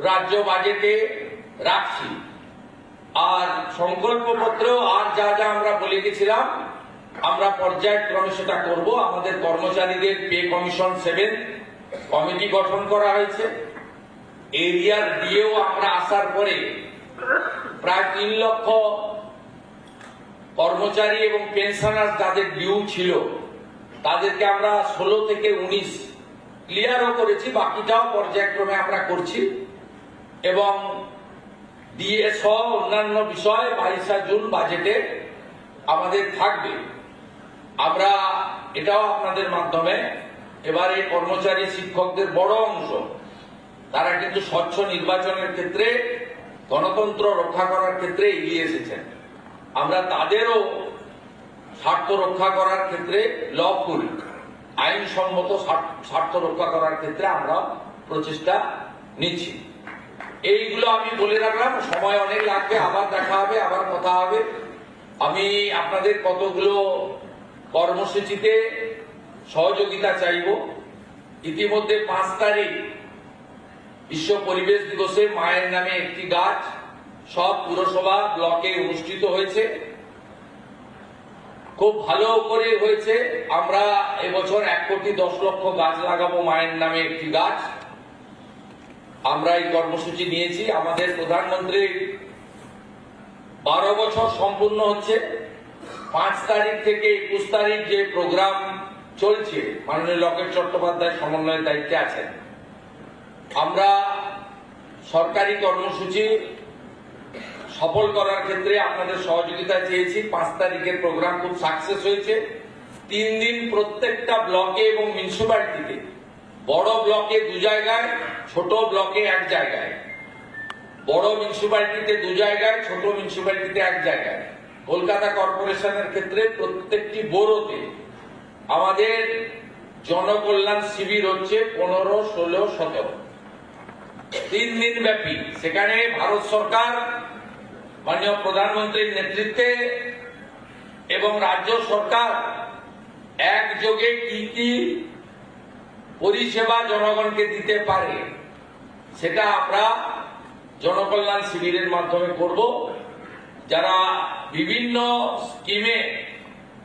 রাজ্য বাজেটে রাখছি। আর সংকল্পপত্র আর যা যা আমরা বলে গেছিলাম আমরা পর্যায়ক্রমে সেটা করব। আমাদের কর্মচারীদের পে কমিশন 7 কমিটি গঠন করা হয়েছে। এরিয়ার দিয়েও আমরা আসার পরে প্রায় 3 লক্ষ কর্মচারী এবং পেনশনার যাদের ডিউ ছিল তাদেরকে আমরা 16 থেকে 19 ক্লিয়ারও করেছি, বাকিটাও পর্যায়ক্রমে আমরা করছি। এবং ডিএ সহ অন্যান্য বিষয় 22 জুন বাজেটে আমাদের থাকবে। আমরা এটাও আপনাদের মাধ্যমে এবারে কর্মচারী শিক্ষকদের বড় অংশ তারা কিন্তু স্বচ্ছ নির্বাচনের ক্ষেত্রে গণতন্ত্র রক্ষা করার ক্ষেত্রে এগিয়ে এসেছেন। আমরা তাদেরও স্বার্থ রক্ষা করার ক্ষেত্রে লফুল আইনসম্মত স্বার্থ রক্ষা করার ক্ষেত্রে আমরা প্রচেষ্টা নিচ্ছি। এইগুলো আমি বলে রাখলাম, সময় অনেক লাগবে, আবার দেখা হবে, আবার কথা হবে। আমি আপনাদের কতগুলো কর্মসূচিতে সহযোগিতা চাইব। ইতিমধ্যে 5 তারিখ বিশ্ব পরিবেশ দিবসে মায়ের নামে একটি গাছ সব পুরসভা ব্লকে অনুষ্ঠিত হয়েছে, খুব ভালো করে হয়েছে। আমরা এবছর 1,10,00,000 গাছ লাগাবো মায়ের নামে একটি গাছ। আমরা এই কর্মসূচি নিয়েছি। আমাদের প্রধানমন্ত্রী 12 বছর সম্পূর্ণ হচ্ছে। 5 তারিখ থেকে 21 তারিখ যে প্রোগ্রাম চলছে, মাননীয় লকেট চট্টোপাধ্যায় সমন্বয়ের দায়িত্বে আছেন। আমরা সরকারি কর্মসূচি সফল করার ক্ষেত্রে আপনাদের সহযোগিতা চেয়েছি। 5 তারিখের প্রোগ্রাম খুব সাকসেস হয়েছে। 3 দিন প্রত্যেকটা ব্লকে এবং মিউনিসিপ্যালিটিতে, বড় ব্লকে 2 জায়গায়, ছোট ব্লকে 1 জায়গায়, বড় মিউনিসিপ্যালিটিতে 2 জায়গায়, ছোট মিউনিসিপ্যালিটিতে 1 জায়গায়। কলকাতা কর্পোরেশনের ক্ষেত্রে প্রত্যেকটি বড়োতে আমাদের জনকল্যাণ শিবির হচ্ছে 15, 16, 17, 3 দিন ব্যাপী। সেখানে ভারত সরকার মাননীয় প্রধানমন্ত্রীর নেতৃত্বে এবং রাজ্য সরকার একযোগে কি কি পরিষেবা জনগণকে দিতে পারে সেটা আমরা জনকল্যাণ শিবিরের মাধ্যমে করব। যারা বিভিন্ন স্কিমে,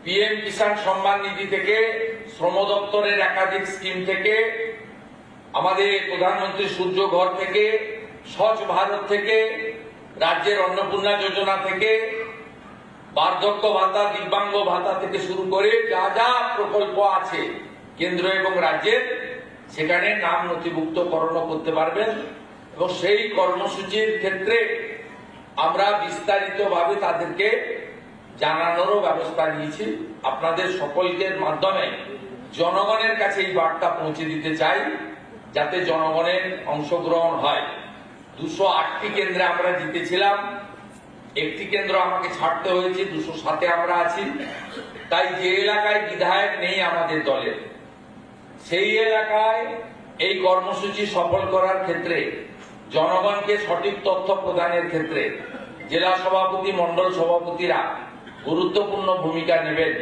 পিএম কিষাণ সম্মান নিধি থেকে, শ্রম দপ্তরের একাধিক স্কিম থেকে, আমাদের প্রধানমন্ত্রী সূর্য ঘর থেকে, স্বচ্ছ ভারত থেকে, রাজ্যের অন্নপূর্ণা যোজনা থেকে, বার্ধক্য ভাতা, দিব্যাঙ্গ ভাতা থেকে শুরু করে যা যা প্রকল্প আছে কেন্দ্র এবং রাজ্যের, সেখানে নাম নথিভুক্তকরণ করতে পারবেন। এবং সেই কর্মসূচির ক্ষেত্রে আমরা বিস্তারিতভাবে তাদেরকে জানানোরও ব্যবস্থা নিয়েছি। আপনাদের সকলের মাধ্যমে জনগণের কাছে এই বার্তা পৌঁছে দিতে চাই, যাতে জনগণের অংশগ্রহণ হয়। 208টি কেন্দ্রে আমরা জিতেছিলাম, একটি কেন্দ্র আমাকে ছাড়তে হয়েছে, 207-এ আমরা আছি। তাই যে এলাকায় বিধায়ক নেই আমাদের দলের, সেই এলাকায় এই কর্মসূচি সফল করার ক্ষেত্রে, জনগণকে সঠিক তথ্য প্রদানের ক্ষেত্রে জেলা সভাপতি, মন্ডল সভাপতিরা গুরুত্বপূর্ণ ভূমিকা নেবেন,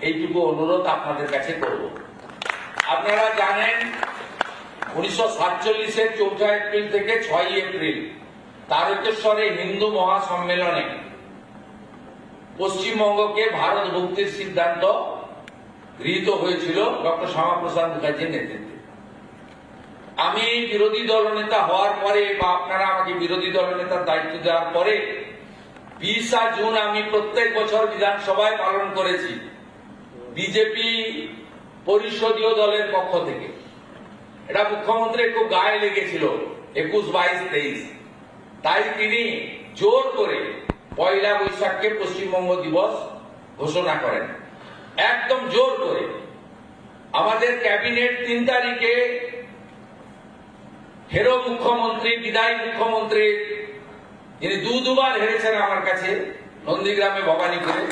এইটুকু অনুরোধ আপনাদের কাছে করব। আপনারা জানেন 1947-এর 4 এপ্রিল থেকে 6 এপ্রিল তারকেশ্বরে হিন্দু মহাসম্মেলনে পশ্চিমবঙ্গকে ভারত মুক্তির সিদ্ধান্ত গৃহীত হয়েছিল ডক্টর শ্যামাপ্রসাদ মুখার্জির নেতৃত্বে। আমি বিরোধী দলনেতা হওয়ার পরে, বা আপনারা আমাকে বিরোধী দলনেতার দায়িত্ব দেওয়ার পরে 20 জুন আমি প্রত্যেক বছর বিধানসভায় পালন করেছি বিজেপি পরিষদীয় দলের পক্ষ থেকে। এটা মুখ্যমন্ত্রীর খুব গায়ে লেগেছিল 21, 22, 23। তাই তিনি জোর করে 1 বৈশাখকে পশ্চিমবঙ্গ দিবস ঘোষণা করেন, একদম জোর করে। আমাদের ক্যাবিনেট 3 তারিখে হেরো মুখ্যমন্ত্রী, বিদায়ী মুখ্যমন্ত্রী, যিনি দুবার হেরেছেন আমার কাছে নন্দীগ্রামে, ভবানীপুরে,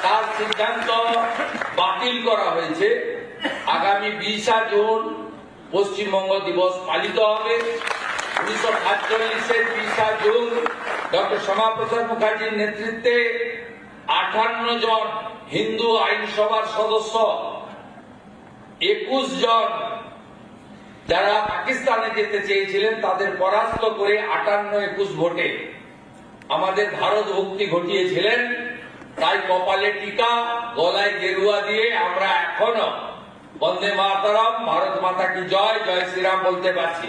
তার সিদ্ধান্ত বাতিল করা হয়েছে। আগামী 20 জুন পশ্চিমবঙ্গ দিবস পালিত হবে। 1948-এর 20 জুন ডক্টর শ্যামাপ্রসাদ মুখার্জির নেতৃত্বে 58 জন হিন্দু আইনসভার সদস্য, 21 জন যারা পাকিস্তানে যেতে চেয়েছিলেন তাদের পরাস্ত করে 58-21 ভোটে আমাদের ভারত ভক্তি ঘটিয়েছিলেন। তাই কপালে টিকা, গলায় গেরুয়া দিয়ে আমরা এখনো বন্দে মাতরম, ভারত মাতা কি জয়, জয় শ্রীরাম বলতে পারছি,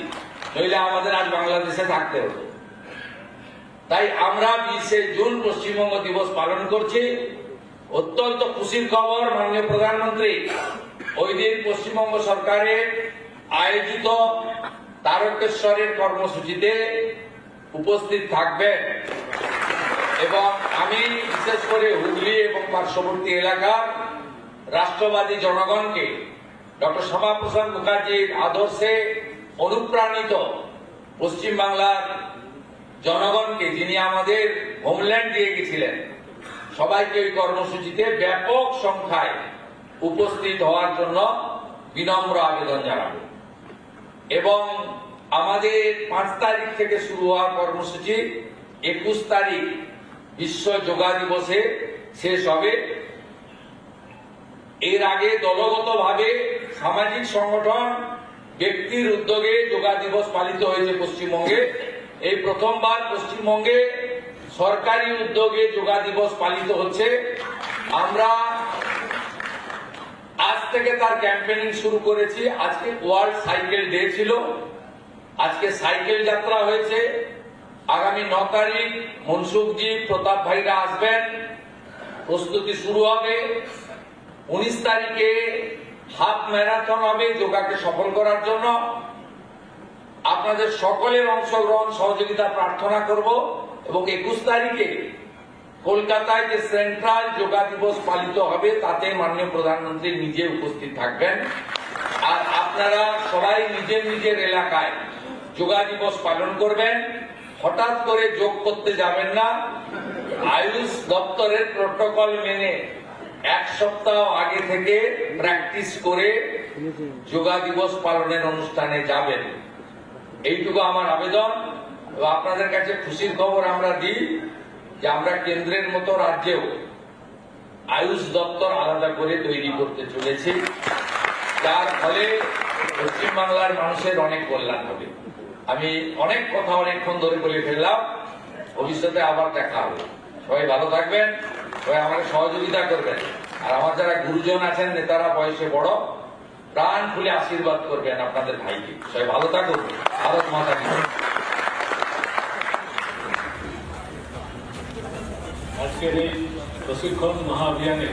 নইলে আমাদের আজ বাংলাদেশে থাকতে হতো। তাই আমরা 20শে জুন পশ্চিমবঙ্গ দিবস পালন করছি। অত্যন্ত খুশির খবর, মাননীয় প্রধানমন্ত্রী ওই দিন পশ্চিমবঙ্গ সরকারের আয়োজিত তারকেশ্বরের কর্মসূচিতে উপস্থিত থাকবেন এবং আমি বিশেষ করে হুগলি এবং পার্শ্ববর্তী এলাকার রাষ্ট্রবাদী জনগণকে ডক্টর শ্যামাপ্রসাদ মুখার্জির আদর্শে অনুপ্রাণিত পশ্চিমবাংলার জনগণকে, যিনি আমাদের হোমল্যান্ড দিয়ে গেছিলেন, সবাইকে ওই কর্মসূচিতে ব্যাপক সংখ্যায় উপস্থিত হওয়ার জন্য বিনম্র আবেদন জানাবো। এবং আমাদের 5 তারিখ থেকে শুরু হওয়ার কর্মসূচি 21 তারিখ বিশ্ব যোগা দিবসে শেষ হবে। এর আগে দলগতভাবে সামাজিক সংগঠন, ব্যক্তির উদ্যোগে যোগা দিবস পালিত হয়েছে পশ্চিমবঙ্গে। এই প্রথমবার পশ্চিমবঙ্গে সরকারি উদ্যোগে যোগা দিবস পালিত হচ্ছে। আমরা আজ থেকে তার ক্যাম্পেইনিং শুরু করেছি। আজকে ওয়ার্ল্ড সাইকেল ডে ছিল, আজকে সাইকেল যাত্রা হয়েছে। আগামী 9 তারিখ মনসুখজি, প্রতাপ ভাইরা আসবেন, প্রস্তুতি শুরু হবে। 19 তারিখে হাফ ম্যারাথন হবে যোগাকে সফল করার জন্য। আপনাদের সকলের অংশগ্রহণ সহযোগিতা প্রার্থনা করব। এবং 21 তারিখে কলকাতায় যে সেন্ট্রাল যোগা দিবস পালিত হবে তাতে মাননীয় প্রধানমন্ত্রী নিজে উপস্থিত থাকবেন। আর আপনারা সবাই নিজের নিজের এলাকায় যোগা দিবস পালন করবেন। হঠাৎ করে যোগ করতে যাবেন না, আয়ুষ দপ্তরের প্রোটোকল মেনে 1 সপ্তাহ আগে থেকে প্র্যাকটিস করে যোগা দিবস পালনের অনুষ্ঠানে যাবেন। এইটুকু আমার আবেদন। আপনাদের কাছে খুশির খবর আমরা দিই যে আমরা কেন্দ্রের মতো রাজ্যেও আয়ুষ দপ্তর আলাদা করে তৈরি করতে চলেছি, যার ফলে পশ্চিমবাংলার মানুষের অনেক কল্যাণ হবে। আমি অনেক কথা অনেকক্ষণ ধরে বলে ফেললাম, ভবিষ্যতে আবার দেখা হবে। সবাই ভালো থাকবেন, সবাই আমাকে সহযোগিতা করবেন। আর আমার যারা গুরুজন আছেন, নেতারা, বয়সে বড়, প্রাণ খুলে আশীর্বাদ করবেন আপনাদের ভাইকে। সবাই ভালো থাকুন। ভারত মাতা কি জয়। আজকের এই প্রশিক্ষণ মহাভিযানে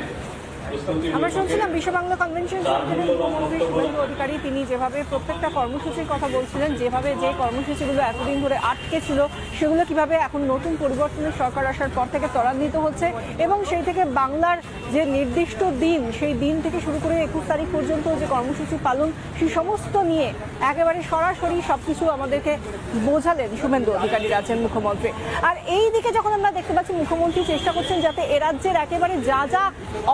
আমরা শুনছিলাম বিশ্ব বাংলা কনভেনশন মুখ্যমন্ত্রী শুভেন্দু অধিকারী তিনি যেভাবে প্রত্যেকটা কর্মসূচির কথা বলছিলেন, যেভাবে যে কর্মসূচিগুলো এতদিন ধরে আটকে ছিল সেগুলো কিভাবে এখন নতুন পরিবর্তনের সরকার আসার পর থেকে ত্বরান্বিত হচ্ছে এবং সেই থেকে বাংলার যে নির্দিষ্ট দিন, সেই দিন থেকে শুরু করে 21 তারিখ পর্যন্ত যে কর্মসূচি পালন, সেই সমস্ত নিয়ে একেবারে সরাসরি সবকিছু আমাদেরকে বোঝালেন শুভেন্দু অধিকারী, রাজ্যের মুখ্যমন্ত্রী। আর এই দিকে যখন আমরা দেখতে পাচ্ছি মুখ্যমন্ত্রী চেষ্টা করছেন যাতে এ রাজ্যের একেবারে যা যা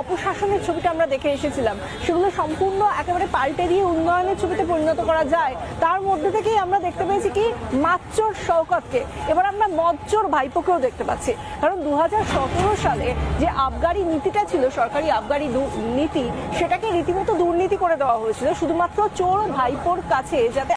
অপশাসনের ছবিটা আমরা দেখে এসেছিলাম সেগুলো সম্পূর্ণ একেবারে পাল্টে দিয়ে উন্নয়নের ছবিতে পরিণত করা যায়, তার মধ্যে থেকেই আমরা দেখতে পেয়েছি কি মাচ্চর শওকতকে, এবার আমরা মজ্জর ভাইপোকেও দেখতে পাচ্ছি। কারণ 2017 সালে যে আবগারি নীতিটা ছিল, সরকারি আবগারি নীতি, সেটাকে রীতিমতো দুর্নীতি করে দেওয়া হয়েছিল শুধুমাত্র চোর ভাইপোর কাছে, যাতে